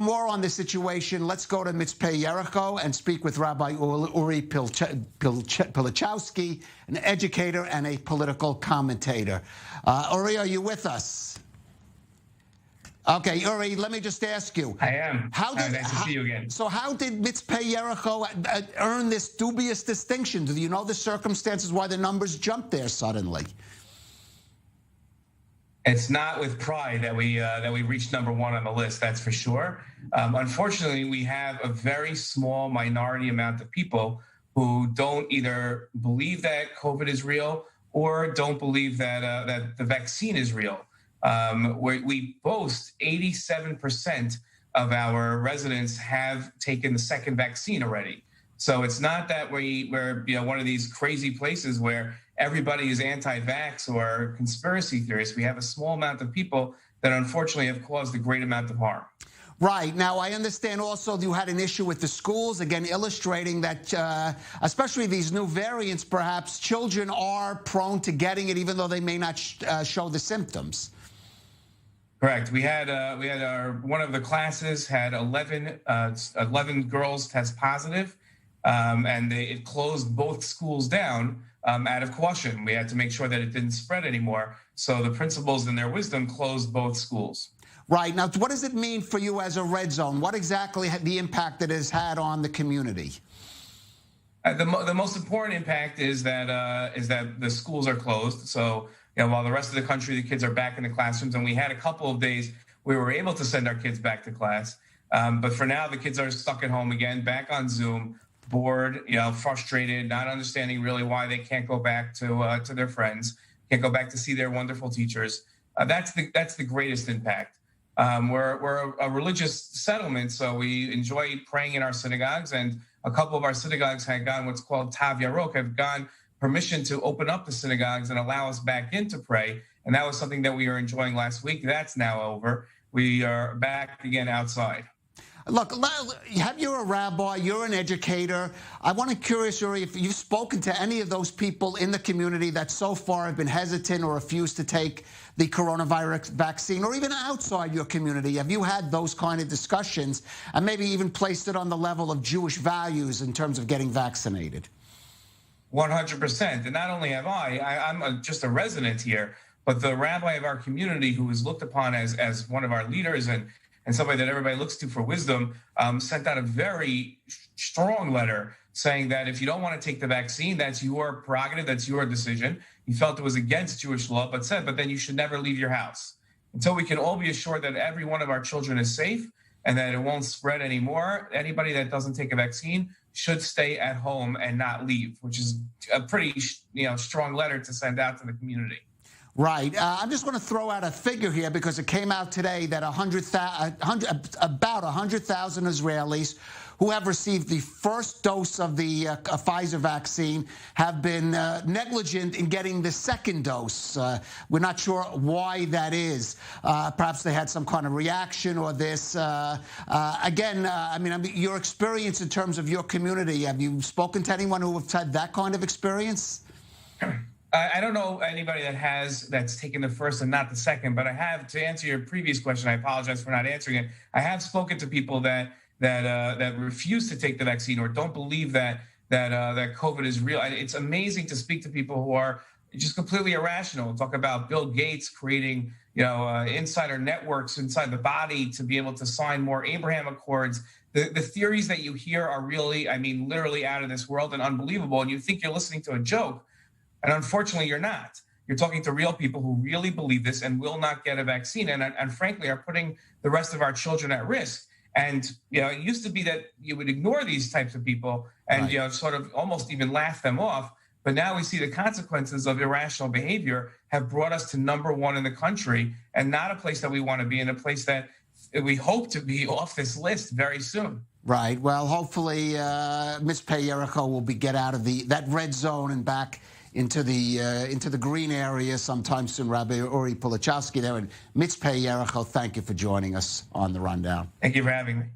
more on this situation, let's go to Mitzpe Yericho and speak with Rabbi Uri Pilichowski, an educator and a political commentator. Uri, are you with us? Okay, Uri, let me just ask you. I am. Nice to see you again. So how did Mitzpe Yericho earn this dubious distinction? Do you know the circumstances why the numbers jumped there suddenly? It's not with pride that we reached number one on the list, that's for sure. Unfortunately, we have a very small minority amount of people who don't either believe that COVID is real or don't believe that the vaccine is real. We boast 87% of our residents have taken the second vaccine already. So it's not that we're one of these crazy places where everybody is anti-vax or conspiracy theorists. We have a small amount of people that unfortunately have caused a great amount of harm. Right. Now, I understand also you had an issue with the schools, again, illustrating that, especially these new variants, perhaps children are prone to getting it, even though they may not show the symptoms. Correct. We had one of the classes had 11 girls test positive, and it closed both schools down out of caution. We had to make sure that it didn't spread anymore. So the principals, in their wisdom, closed both schools. Right. Now, what does it mean for you as a red zone? What exactly the impact it has had on the community? The most important impact is that the schools are closed. So while the rest of the country, the kids are back in the classrooms, and we had a couple of days we were able to send our kids back to class. But for now, the kids are stuck at home again, back on Zoom, bored, frustrated, not understanding really why they can't go back to their friends, can't go back to see their wonderful teachers. That's the greatest impact. We're a religious settlement, so we enjoy praying in our synagogues, and a couple of our synagogues had gotten what's called Tav Yarok, have gotten permission to open up the synagogues and allow us back in to pray, and that was something that we were enjoying last week. That's now over. We are back again outside. Look, you're a rabbi, you're an educator. I want to curious, Uri, if you've spoken to any of those people in the community that so far have been hesitant or refused to take the coronavirus vaccine, or even outside your community. Have you had those kind of discussions and maybe even placed it on the level of Jewish values in terms of getting vaccinated? 100%. And not only have I'm just a resident here, but the rabbi of our community, who is looked upon as one of our leaders and somebody that everybody looks to for wisdom, sent out a very strong letter saying that if you don't want to take the vaccine, that's your prerogative, that's your decision. He felt it was against Jewish law, but then you should never leave your house. Until we can all be assured that every one of our children is safe and that it won't spread anymore, anybody that doesn't take a vaccine should stay at home and not leave, which is a pretty strong letter to send out to the community. Right. I'm just going to throw out a figure here because it came out today that about 100,000 Israelis who have received the first dose of the Pfizer vaccine have been negligent in getting the second dose. We're not sure why that is. Perhaps they had some kind of reaction or this. Again, your experience in terms of your community, have you spoken to anyone who has had that kind of experience? I don't know anybody that's taken the first and not the second, but I have, to answer your previous question, I apologize for not answering it. I have spoken to people that refuse to take the vaccine or don't believe that COVID is real. It's amazing to speak to people who are just completely irrational. Talk about Bill Gates creating, insider networks inside the body to be able to sign more Abraham Accords. The theories that you hear are really, literally out of this world and unbelievable. And you think you're listening to a joke. And unfortunately, you're not. You're talking to real people who really believe this and will not get a vaccine and frankly, are putting the rest of our children at risk. And, it used to be that you would ignore these types of people and, right, sort of almost even laugh them off. But now we see the consequences of irrational behavior have brought us to number one in the country and not a place that we want to be, in a place that we hope to be off this list very soon. Right. Well, hopefully, Mitzpe Yericho will get out of that red zone and back into the green area sometime soon. Rabbi Uri Pilichowski there in Mitzpe Yericho, thank you for joining us on The Rundown. Thank you for having me.